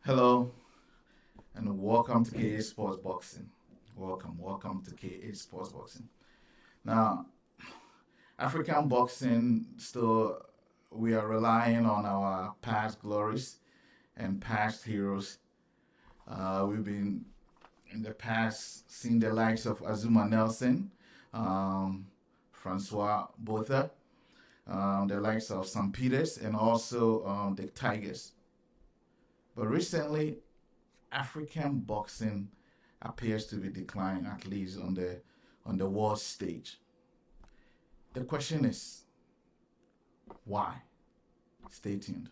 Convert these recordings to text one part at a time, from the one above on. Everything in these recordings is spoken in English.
Hello, and welcome to KA Sports Boxing. Welcome to KA Sports Boxing. Now, African boxing still, we are relying on our past glories and past heroes. We've been in the past seeing the likes of Azuma Nelson, um, Francois Botha, the likes of St. Peters, and also the Tigers. But recently, African boxing appears to be declining, at least on the world stage. The question is, why? Stay tuned.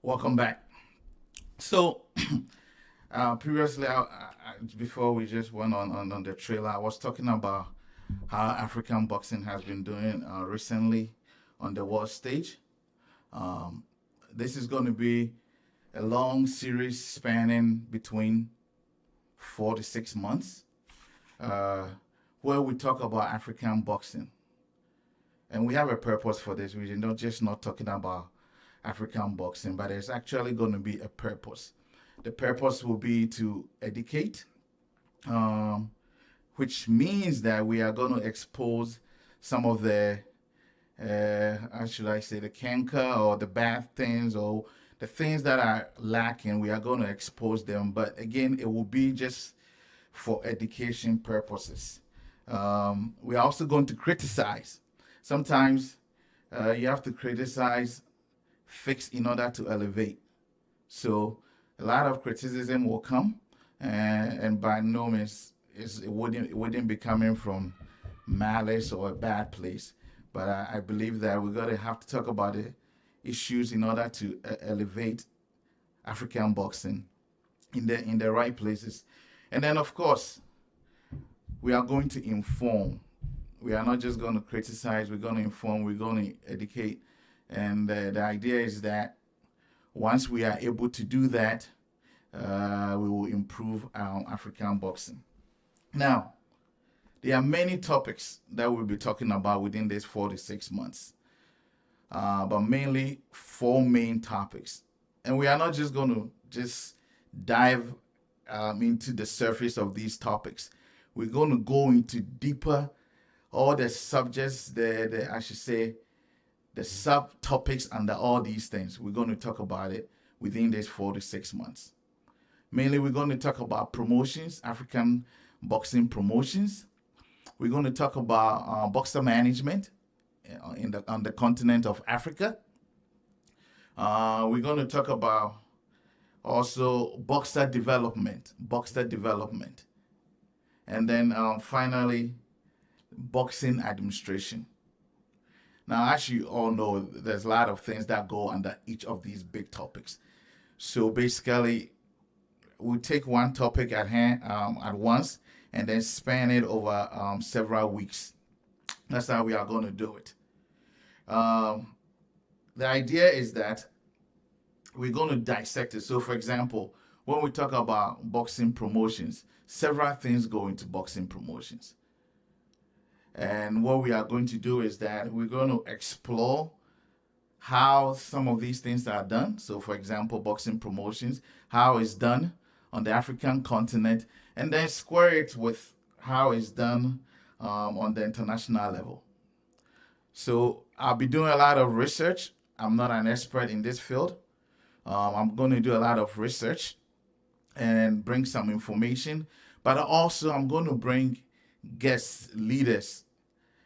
Welcome back. So, previously, before we just went on the trailer, I was talking about how African boxing has been doing recently on the world stage. Um, this is going to be a long series spanning between 4 to 6 months, uh, where we talk about African boxing. And we have a purpose for this. We're not just not talking about African boxing, but there's actually going to be a purpose. The purpose will be to educate, um, which means that we are going to expose some of the, how should I say, the canker or the bad things or the things that are lacking. We are going to expose them, but again, it will be just for education purposes. We are also going to criticize. Sometimes you have to criticize, fix in order to elevate. So a lot of criticism will come, and by no means it wouldn't be coming from malice or a bad place. But I believe that we're gonna have to talk about the issues in order to elevate African boxing in the right places. And then of course we are going to inform. We are not just going to criticize. We're going to inform. We're going to educate. And the idea is that once we are able to do that, we will improve our African boxing. Now, there are many topics that we'll be talking about within these 4 to 6 months, but mainly four main topics. And we are not just going to just dive into the surface of these topics. We're going to go into deeper, all the subjects, the I should say, the subtopics under all these things. We're going to talk about it within these 4 to 6 months. Mainly, we're going to talk about promotions, African boxing promotions. We're going to talk about boxer management on the continent of Africa. We're going to talk about also boxer development, and then finally, boxing administration. Now, as you all know, there's a lot of things that go under each of these big topics. So basically, we take one topic at hand at once and then span it over several weeks. That's how we are going to do it. Um, the idea is that we're going to dissect it. So, for example, when we talk about boxing promotions, several things go into boxing promotions. And what we are going to do is that we're going to explore how some of these things are done. So, for example, boxing promotions, how it's done on the African continent, and then square it with how it's done on the international level. So, I'll be doing a lot of research. I'm not an expert in this field. I'm going to do a lot of research and bring some information, but also I'm going to bring guest leaders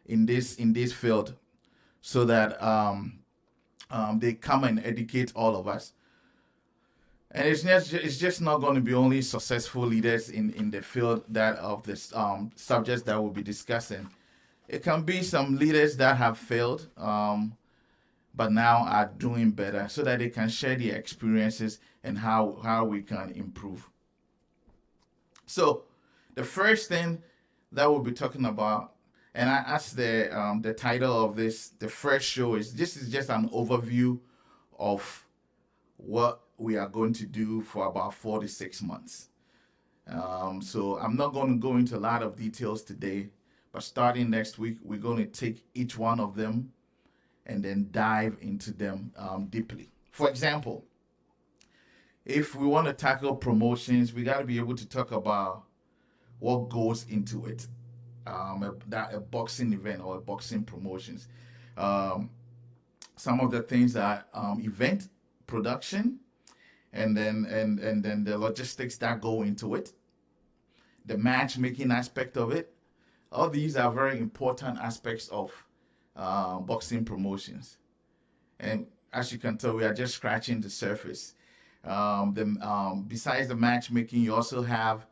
in this field so that they come and educate all of us. And it's just not going to be only successful leaders in the field that of this subjects that we'll be discussing. It can be some leaders that have failed, but now are doing better, so that they can share their experiences and how we can improve. So, the first thing that we'll be talking about, and as the title of the first show is, this is just an overview of what we are going to do for about 4 to 6 months. So I'm not going to go into a lot of details today, but starting next week, we're going to take each one of them and then dive into them deeply. For example, if we want to tackle promotions, we got to be able to talk about what goes into it. A boxing event or a boxing promotions. Some of the things are event production, and then the logistics that go into it, the matchmaking aspect of it. All these are very important aspects of boxing promotions. And as you can tell, we are just scratching the surface. Besides the matchmaking, you also have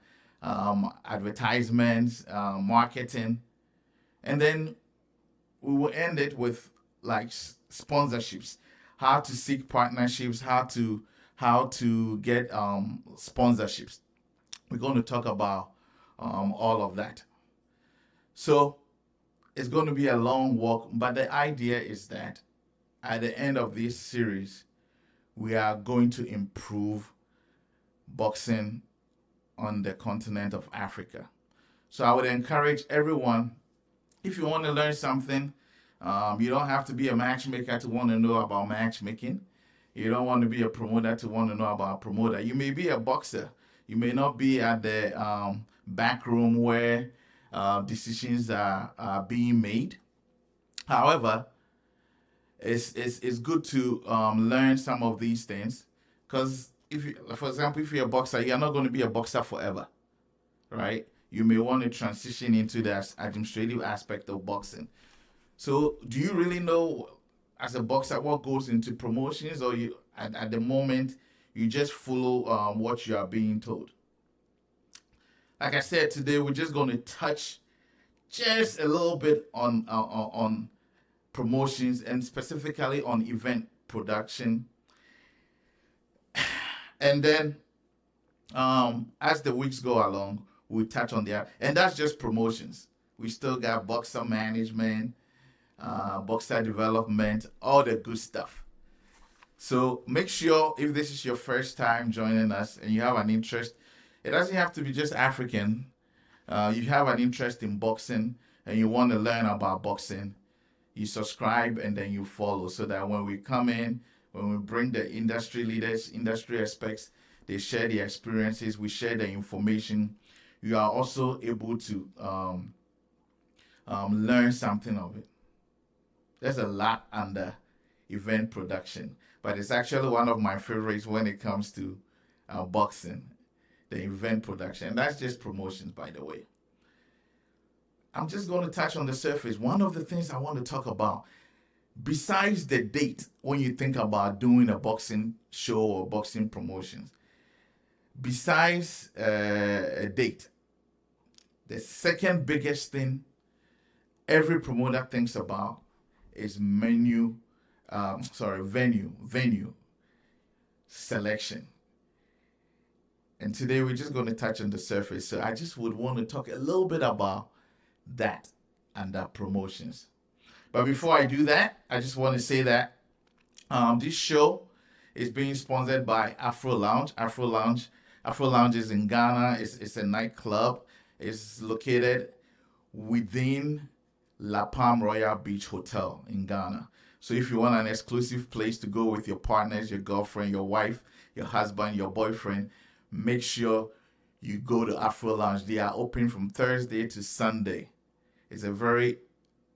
advertisements, marketing, and then we will end it with like sponsorships, how to seek partnerships, how to get sponsorships. We're going to talk about all of that. So it's going to be a long walk, but the idea is that at the end of this series, we are going to improve boxing on the continent of Africa. So I would encourage everyone, if you want to learn something, you don't have to be a matchmaker to want to know about matchmaking. You don't want to be a promoter to want to know about a promoter. You may be a boxer. You may not be at the back room where decisions are being made. However, it's good to learn some of these things, because for example, if you're a boxer, you're not going to be a boxer forever, right? You may want to transition into the administrative aspect of boxing. So, do you really know, as a boxer, what goes into promotions, or you at the moment you just follow what you are being told? Like I said, today we're just going to touch just a little bit on promotions, and specifically on event production. And then as the weeks go along, we'll touch on and that's just promotions. We still got boxer management, boxer development, all the good stuff. So make sure, if this is your first time joining us and you have an interest, it doesn't have to be just African. You have an interest in boxing and you want to learn about boxing, you subscribe and then you follow, so that when we come in, when we bring the industry leaders, industry experts, they share their experiences, we share the information, you are also able to learn something of it. There's a lot under event production, but it's actually one of my favorites when it comes to boxing, the event production. And that's just promotions, by the way. I'm just going to touch on the surface. One of the things I want to talk about, besides the date, when you think about doing a boxing show or boxing promotions, besides a date, the second biggest thing every promoter thinks about is venue selection. And today we're just going to touch on the surface. So I just would want to talk a little bit about that and promotions. But before I do that, I just want to say that this show is being sponsored by Afro Lounge. Afro Lounge is in Ghana. It's a nightclub. It's located within La Palm Royal Beach Hotel in Ghana. So if you want an exclusive place to go with your partners, your girlfriend, your wife, your husband, your boyfriend, make sure you go to Afro Lounge. They are open from Thursday to Sunday. It's a very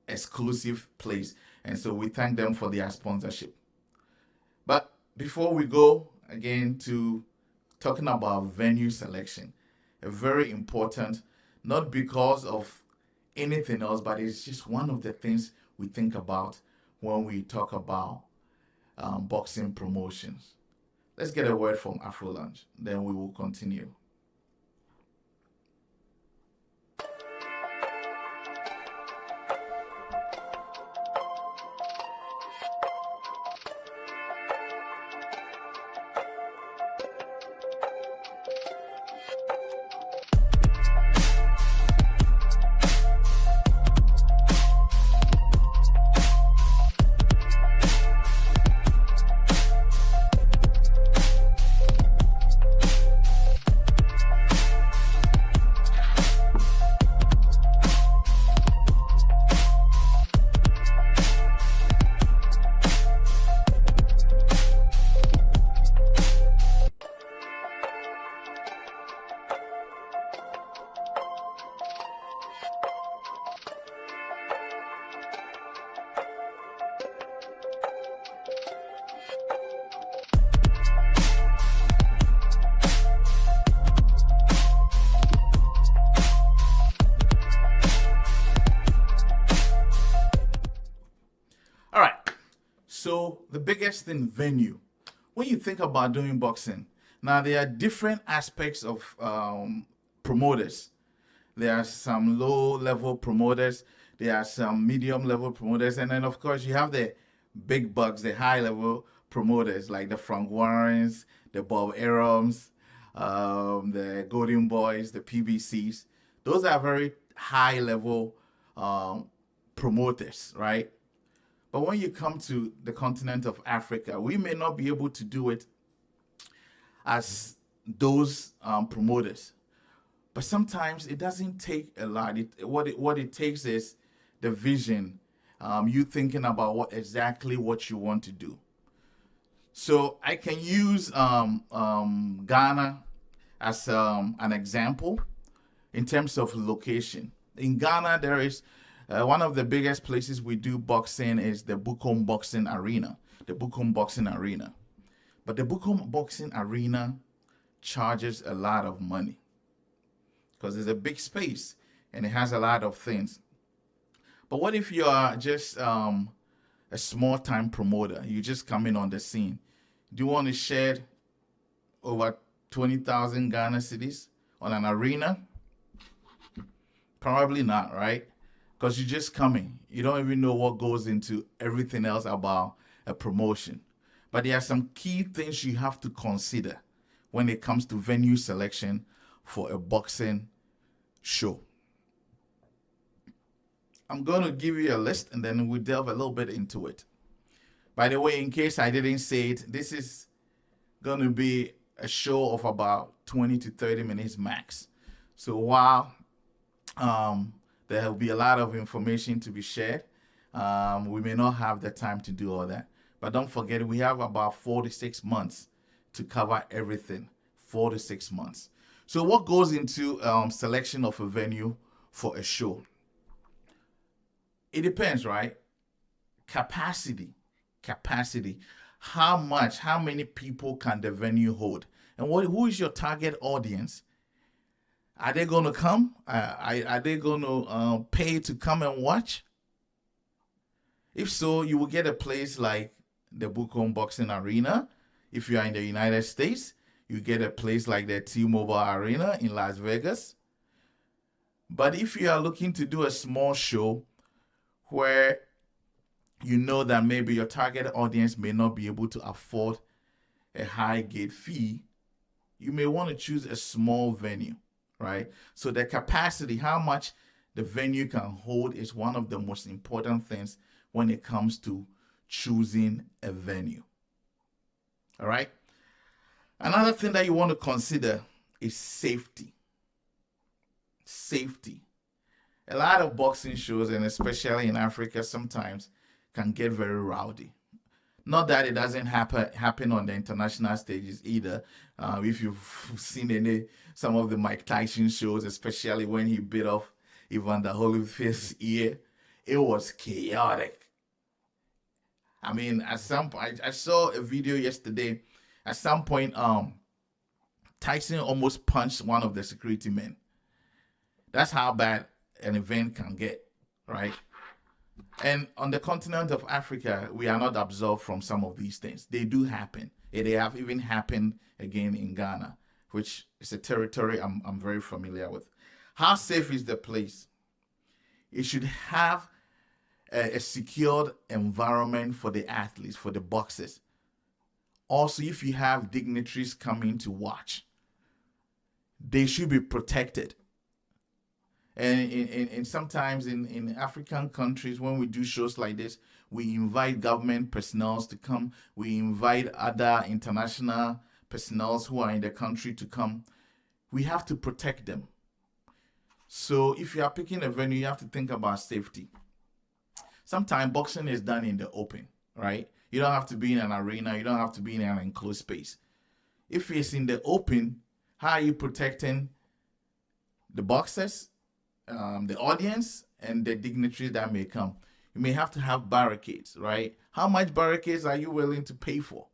exclusive place, and so we thank them for their sponsorship. But before we go again to talking about venue selection, a very important, not because of anything else, but it's just one of the things we think about when we talk about boxing promotions. Let's get a word from Afro Lounge, then we will continue. So the biggest thing, venue. When you think about doing boxing, now there are different aspects of promoters. There are some low-level promoters. There are some medium-level promoters. And then, of course, you have the big bucks, the high-level promoters like the Frank Warrens, the Bob Arums, the Golden Boys, the PBCs. Those are very high-level promoters, right? But when you come to the continent of Africa, we may not be able to do it as those promoters. But sometimes it doesn't take a lot. What it takes is the vision, you thinking about exactly what you want to do. So I can use Ghana as an example in terms of location. In Ghana, there is one of the biggest places we do boxing is the Bukom Boxing Arena. The Bukom Boxing Arena. But the Bukom Boxing Arena charges a lot of money because it's a big space and it has a lot of things. But what if you are just a small-time promoter? You just come in on the scene. Do you want to shed over 20,000 Ghana cedis on an arena? Probably not, right? Because you're just coming. You don't even know what goes into everything else about a promotion. But there are some key things you have to consider when it comes to venue selection for a boxing show. I'm going to give you a list and then we'll delve a little bit into it. By the way, in case I didn't say it, this is going to be a show of about 20 to 30 minutes max. So while there will be a lot of information to be shared, we may not have the time to do all that. But don't forget, we have about 4 to 6 months to cover everything. 4 to 6 months. So what goes into selection of a venue for a show? It depends, right? Capacity. How many people can the venue hold? And who is your target audience? Are they going to come? Are they going to pay to come and watch? If so, you will get a place like the Bukom Boxing Arena. If you are in the United States, you get a place like the T-Mobile Arena in Las Vegas. But if you are looking to do a small show where you know that maybe your target audience may not be able to afford a high gate fee, you may want to choose a small venue, right? So the capacity, how much the venue can hold, is one of the most important things when it comes to choosing a venue. All right? Another thing that you want to consider is safety. Safety. A lot of boxing shows, and especially in Africa, sometimes can get very rowdy. Not that it doesn't happen on the international stages either. If you've seen some of the Mike Tyson shows, especially when he bit off Evander Holyfield's ear, it was chaotic. I mean, at some point, I saw a video yesterday. At some point, Tyson almost punched one of the security men. That's how bad an event can get, right? And on the continent of Africa, we are not absolved from some of these things. They do happen. They have even happened again in Ghana, which is a territory I'm very familiar with. How safe is the place? It should have a secured environment for the athletes, for the boxers. Also, if you have dignitaries coming to watch, they should be protected. And sometimes in African countries, when we do shows like this, we invite government personnel to come. We invite other international personnel who are in the country to come. We have to protect them. So if you are picking a venue, you have to think about safety. Sometimes boxing is done in the open, right? You don't have to be in an arena. You don't have to be in an enclosed space. If it's in the open, how are you protecting the boxers, the audience, and the dignitaries that may come? You may have to have barricades, right? How much barricades are you willing to pay for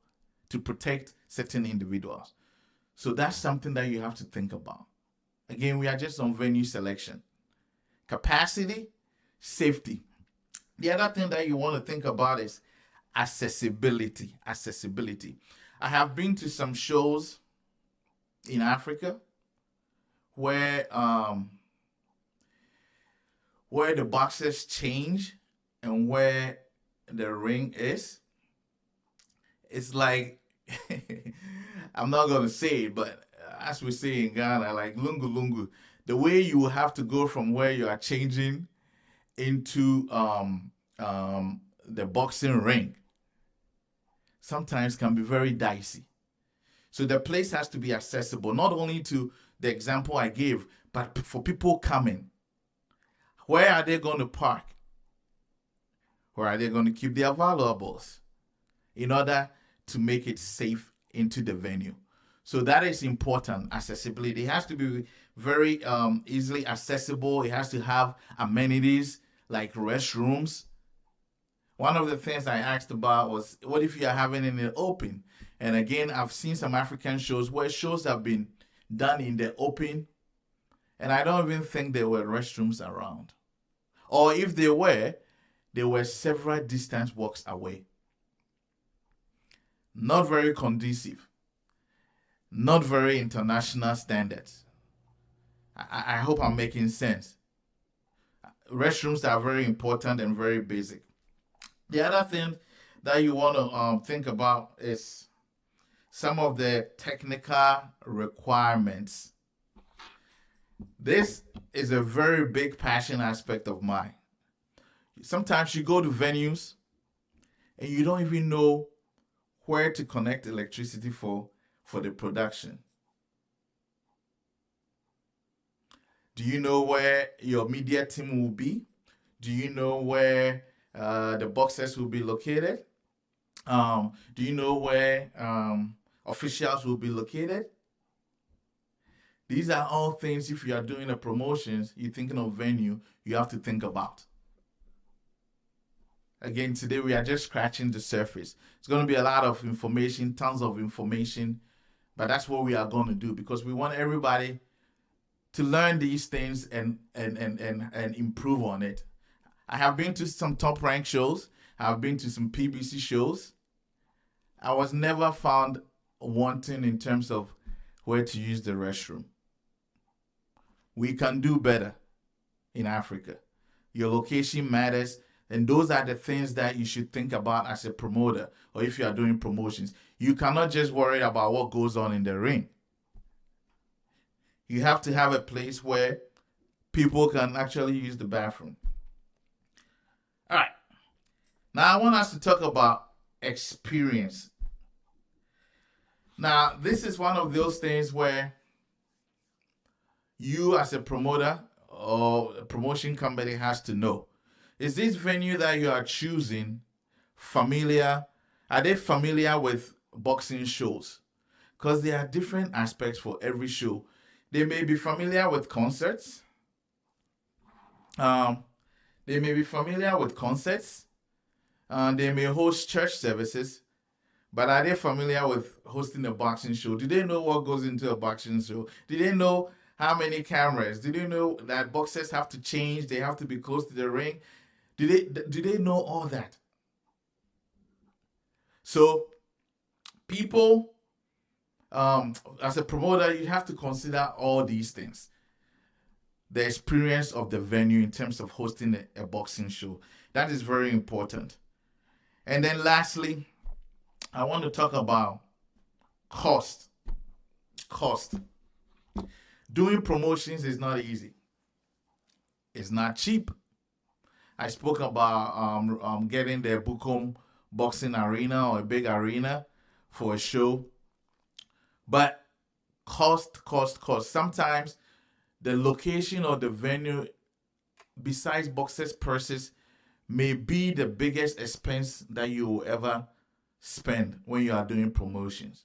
to protect certain individuals? So that's something that you have to think about. Again, we are just on venue selection. Capacity, safety. The other thing that you want to think about is accessibility. Accessibility. I have been to some shows in Africa where where the boxes change and where the ring is. It's like I'm not gonna say it, but as we say in Ghana, like lungu lungu, the way you will have to go from where you are changing into the boxing ring sometimes can be very dicey. So the place has to be accessible, not only to the example I gave, but for people coming. Where are they going to park? Where are they going to keep their valuables in order to make it safe into the venue? So that is important. Accessibility. It has to be very easily accessible. It has to have amenities like restrooms. One of the things I asked about was, what if you are having it in the open? And again, I've seen some African shows where shows have been done in the open, and I don't even think there were restrooms around. Or if they were several distance walks away. Not very conducive. Not very international standards. I hope I'm making sense. Restrooms are very important and very basic. The other thing that you want to think about is some of the technical requirements. This is a very big passion aspect of mine. Sometimes you go to venues and you don't even know where to connect electricity for the production. Do you know where your media team will be? Do you know where the boxers will be located? Do you know where officials will be located? These are all things, if you are doing a promotions, you're thinking of venue, you have to think about. Again, today we are just scratching the surface. It's going to be a lot of information, tons of information, but that's what we are going to do because we want everybody to learn these things and improve on it. I have been to some top rank shows. I've been to some PBC shows. I was never found wanting in terms of where to use the restroom. We can do better in Africa. Your location matters, and those are the things that you should think about as a promoter or if you are doing promotions. You cannot just worry about what goes on in the ring. You have to have a place where people can actually use the bathroom. All right. Now I want us to talk about experience. Now, this is one of those things where you as a promoter or a promotion company has to know. Is this venue that you are choosing familiar? Are they familiar with boxing shows? Because there are different aspects for every show. They may be familiar with concerts. They may be familiar with concerts. They may host church services. But are they familiar with hosting a boxing show? Do they know what goes into a boxing show? Do they know how many cameras? Do they know that boxers have to change? They have to be close to the ring? Do they know all that? So people, as a promoter, you have to consider all these things. The experience of the venue in terms of hosting a boxing show. That is very important. And then lastly, I want to talk about cost. Cost. Doing promotions is not easy. It's not cheap. I spoke about getting the Bukom boxing arena or a big arena for a show. But cost. Sometimes the location or the venue, besides boxers' purses, may be the biggest expense that you will ever spend when you are doing promotions.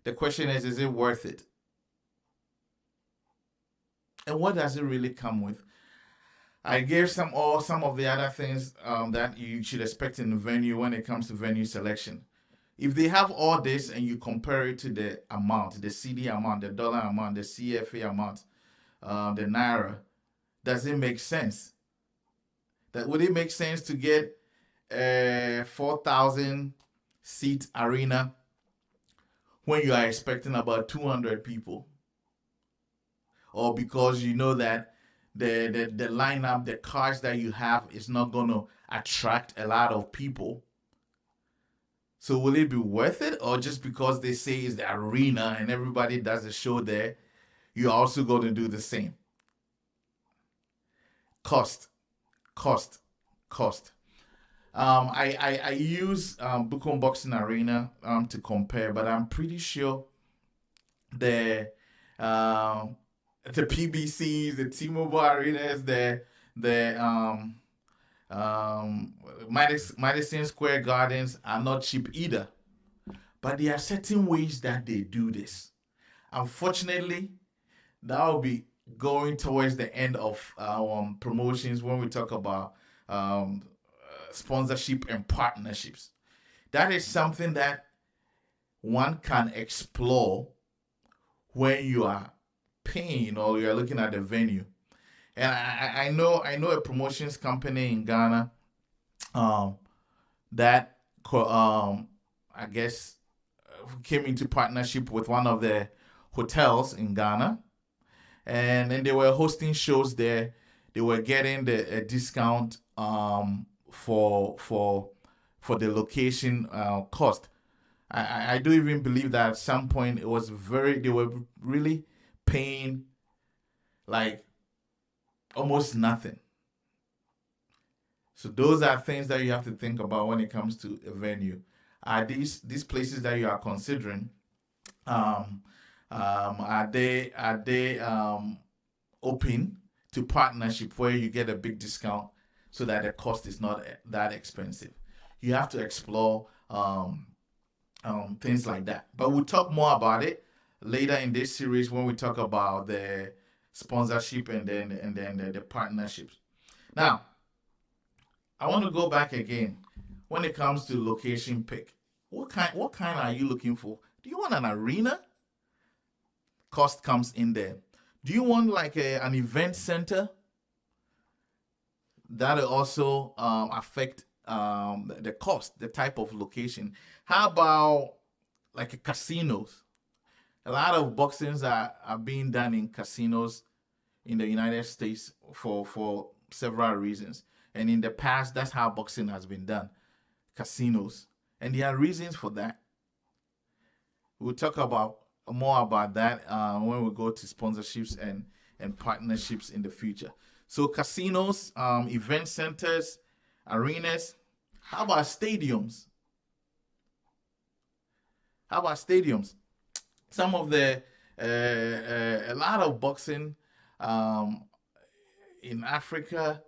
The question is it worth it? And what does it really come with? I gave some of the other things that you should expect in the venue when it comes to venue selection. If they have all this and you compare it to the amount, the CD amount, the dollar amount, the CFA amount, the Naira, does it make sense? Would it make sense to get a 4,000 seat arena when you are expecting about 200 people, or because you know that the lineup, the cars that you have is not going to attract a lot of people. So will it be worth it, or just because they say it's the arena and everybody does a show there, you're also going to do the same? Cost, cost, cost. I use African Boxing Arena to compare, but I'm pretty sure the the PBCs, the T-Mobile Arenas, the Madison Square Gardens are not cheap either. But there are certain ways that they do this. Unfortunately, that will be going towards the end of promotions when we talk about sponsorship and partnerships. That is something that one can explore when you are paying or you are looking at the venue. And I know a promotions company in Ghana that I guess came into partnership with one of the hotels in Ghana, and then they were hosting shows there. They were getting a discount for the location cost. I do even believe that at some point it was they were really paying like almost nothing. So those are things that you have to think about when it comes to a venue. Are these places that you are considering? Are they open to partnership where you get a big discount so that the cost is not that expensive? You have to explore things like that. But we'll talk more about it later in this series when we talk about the sponsorship and then the partnerships. Now, I want to go back again when it comes to location pick. What kind are you looking for? Do you want an arena? Cost comes in there. Do you want like an event center? That'll also affect the cost, the type of location. How about like a casinos? A lot of boxings are being done in casinos in the United States for several reasons. And in the past, that's how boxing has been done, casinos. And there are reasons for that. We'll talk about more about that when we go to sponsorships and partnerships in the future. So casinos, event centers, arenas. How about stadiums? How about stadiums? Some of a lot of boxing in Africa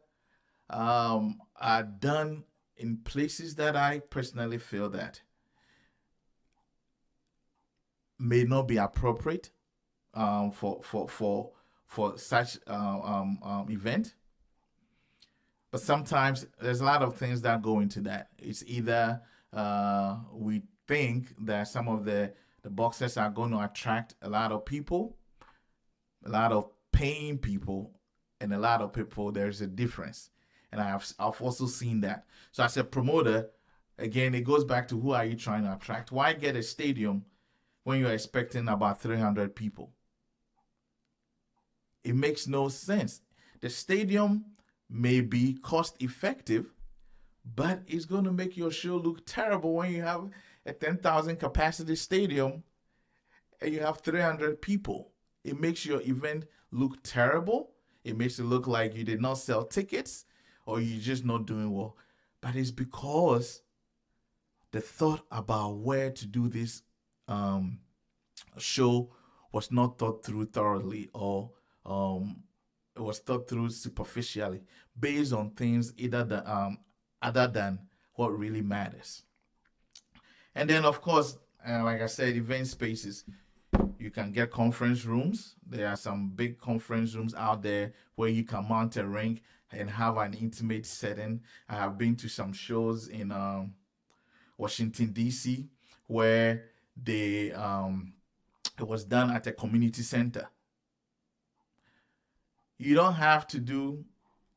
are done in places that I personally feel that may not be appropriate for such event. But sometimes there's a lot of things that go into that. It's either we think that some of the boxers are going to attract a lot of people, a lot of paying people, and a lot of people. There's a difference, and I've also seen that. So as a promoter, again, it goes back to who are you trying to attract? Why get a stadium when you're expecting about 300 people? It makes no sense. The stadium may be cost effective, but it's going to make your show look terrible when you have a 10,000 capacity stadium and you have 300 people. It makes your event look terrible. It makes it look like you did not sell tickets or you're just not doing well. But it's because the thought about where to do this show was not thought through thoroughly, or it was thought through superficially based on things other than what really matters. And then, of course, like I said, event spaces. You can get conference rooms. There are some big conference rooms out there where you can mount a ring and have an intimate setting. I have been to some shows in Washington, D.C., where it was done at a community center. You don't have to do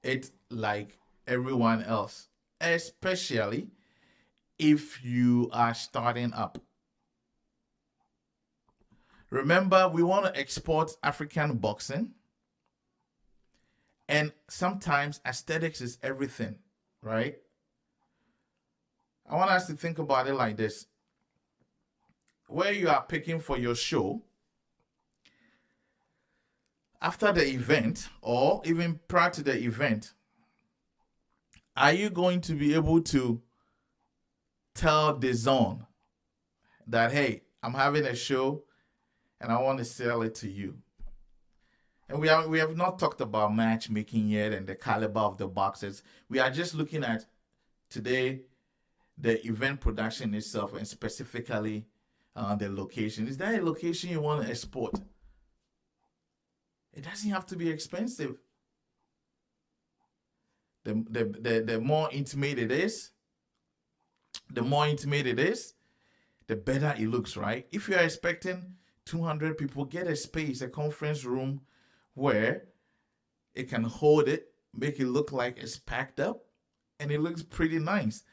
it like everyone else. especially if you are starting up. Remember, we want to export African boxing, and sometimes aesthetics is everything, right? I want us to think about it like this. Where you are picking for your show, after the event or even prior to the event, are you going to be able to tell the zone that, hey, I'm having a show and I want to sell it to you? And we have not talked about matchmaking yet and the caliber of the boxers. We are just looking at today the event production itself and specifically the location. Is that a location you want to export? It doesn't have to be expensive. The more intimate it is, the better it looks, right? If you're expecting 200 people, get a space, a conference room where it can hold it, make it look like it's packed up, and it looks pretty nice,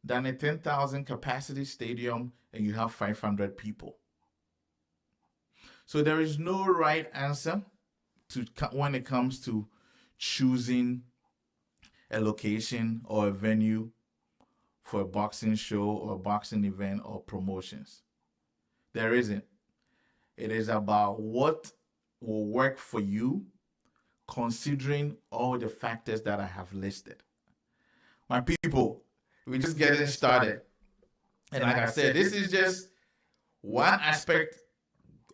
than a 10,000 capacity stadium and you have 500 people. So there is no right answer when it comes to choosing a location or a venue for a boxing show or a boxing event or promotions. There isn't. It is about what will work for you, considering all the factors that I have listed. My people, we're just getting started. And like I said, this is just one aspect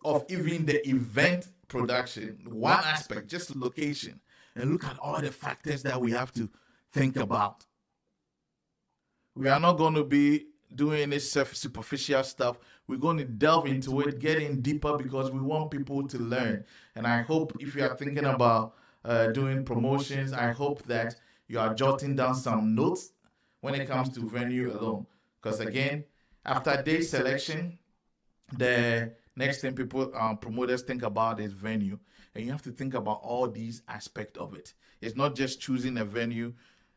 of even the event production, one aspect, just location. And look at all the factors that we have to think about. We are not going to be doing this superficial stuff. We're going to delve into it, getting deeper, because we want people to learn. And I hope if you are thinking about doing promotions, I hope that you are jotting down some notes when it comes to venue alone. Because again, after day selection, the next thing people, promoters think about is venue. And you have to think about all these aspects of it. It's not just choosing a venue.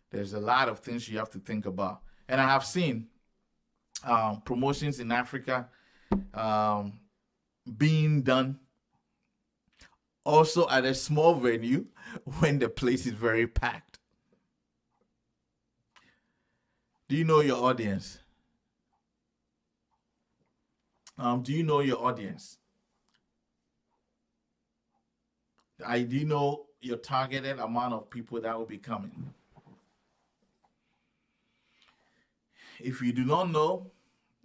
There's a lot of things you have to think about. And I have seen promotions in Africa being done also at a small venue when the place is very packed. Do you know your audience? Do you know your audience? Do you know your targeted amount of people that will be coming? If you do not know,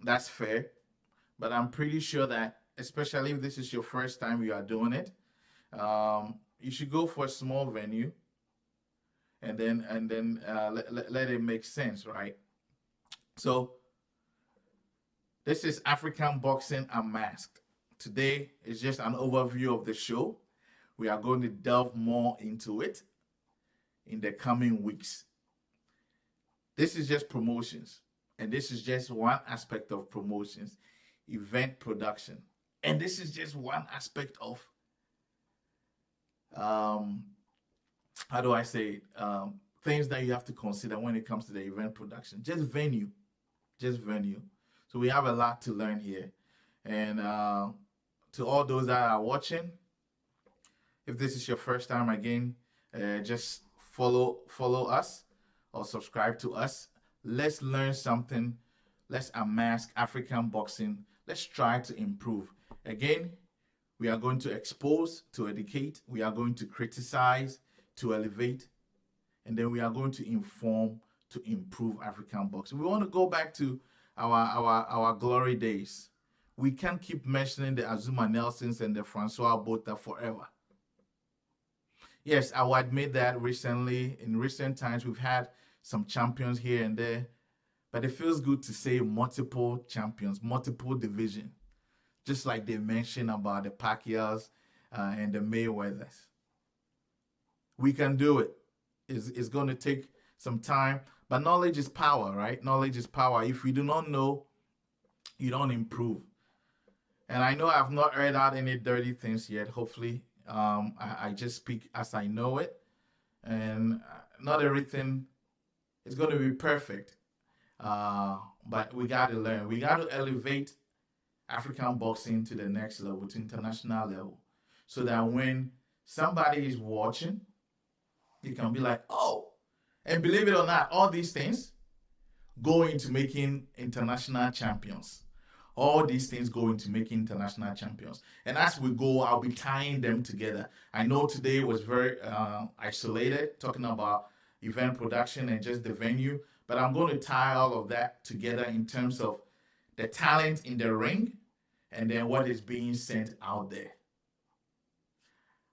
that's fair. But I'm pretty sure that, especially if this is your first time you are doing it, you should go for a small venue, and then let it make sense, right? So this is African Boxing Unmasked. Today is just an overview of the show. We are going to delve more into it in the coming weeks. This is just promotions. And this is just one aspect of promotions, event production. And this is just one aspect of, how do I say it? Things that you have to consider when it comes to the event production. Just venue. So we have a lot to learn here. And to all those that are watching, if this is your first time, again, just follow us or subscribe to us. Let's learn something. Let's unmask African boxing. Let's try to improve. Again, we are going to expose, to educate. We are going to criticize, to elevate. And then we are going to inform, to improve African boxing. We want to go back to our glory days. We can't keep mentioning the Azuma Nelsons and the Francois Botha forever. Yes, I will admit that in recent times, we've had some champions here and there, but it feels good to say multiple champions, multiple division, just like they mentioned about the Pacquiaos and the Mayweathers. We can do it. It's going to take some time, but knowledge is power, right? Knowledge is power. If you do not know, you don't improve. And I know I've not heard out any dirty things yet. Hopefully, I just speak as I know it, and not everything it's going to be perfect. But we got to learn. We got to elevate African boxing to the next level, to international level, so that when somebody is watching, you can be like, oh, and believe it or not, all these things go into making international champions. All these things go into making international champions. And as we go, I'll be tying them together. I know today was very isolated, talking about event production and just the venue, but I'm going to tie all of that together in terms of the talent in the ring and then what is being sent out there.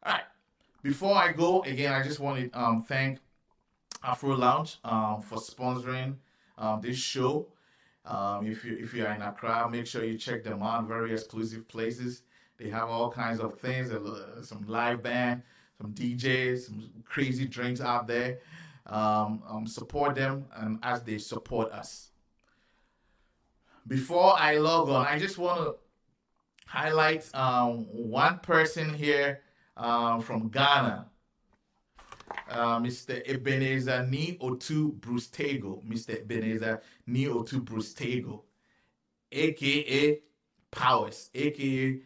All right. Before I go, again, I just want to thank Afro Lounge for sponsoring this show. If you are in Accra, make sure you check them out. Very exclusive places. They have all kinds of things. Some live band, some DJs, some crazy drinks out there. Support them and as they support us. Before I log on, I just want to highlight one person here from Ghana. Mr. Ebenezer Ni Otu Brustego, Mr. Ebenezer Ni Otu Brustego, aka Powers, aka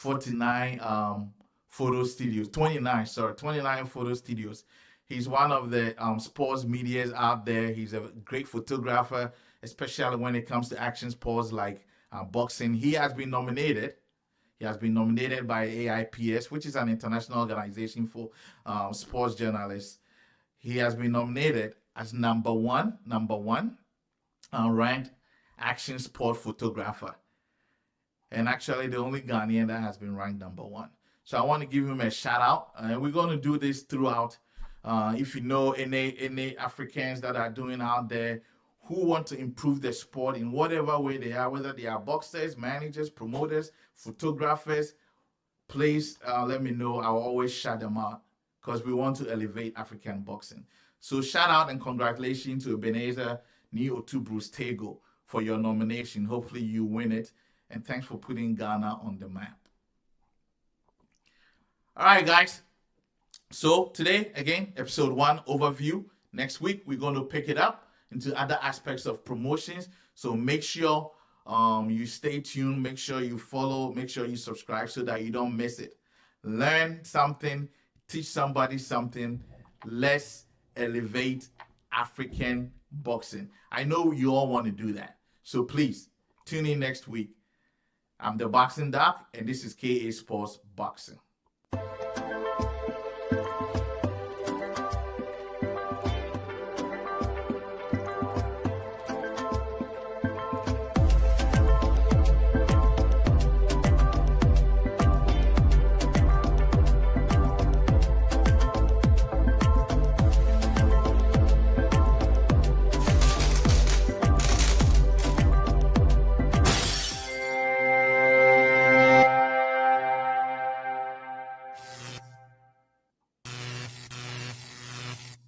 29 Photo Studios, 29 Photo Studios. He's one of the sports medias out there. He's a great photographer, especially when it comes to action sports like boxing. He has been nominated. He has been nominated by AIPS, which is an international organization for sports journalists. He has been nominated as number one ranked action sport photographer. And actually the only Ghanaian that has been ranked number one. So I want to give him a shout out. And we're going to do this throughout. If you know any Africans that are doing out there who want to improve the sport in whatever way they are, whether they are boxers, managers, promoters, photographers, please let me know. I'll always shout them out because we want to elevate African boxing. So shout out and congratulations to Ebenezer Ni Otu Brustego for your nomination. Hopefully you win it. And thanks for putting Ghana on the map. All right, guys. So today, again, episode 1 overview. Next week, we're going to pick it up into other aspects of promotions. So make sure you stay tuned, make sure you follow, make sure you subscribe so that you don't miss it. Learn something, teach somebody something. Let's elevate African boxing. I know you all want to do that. So please tune in next week. I'm the Boxing Doc, and this is KA Sports Boxing.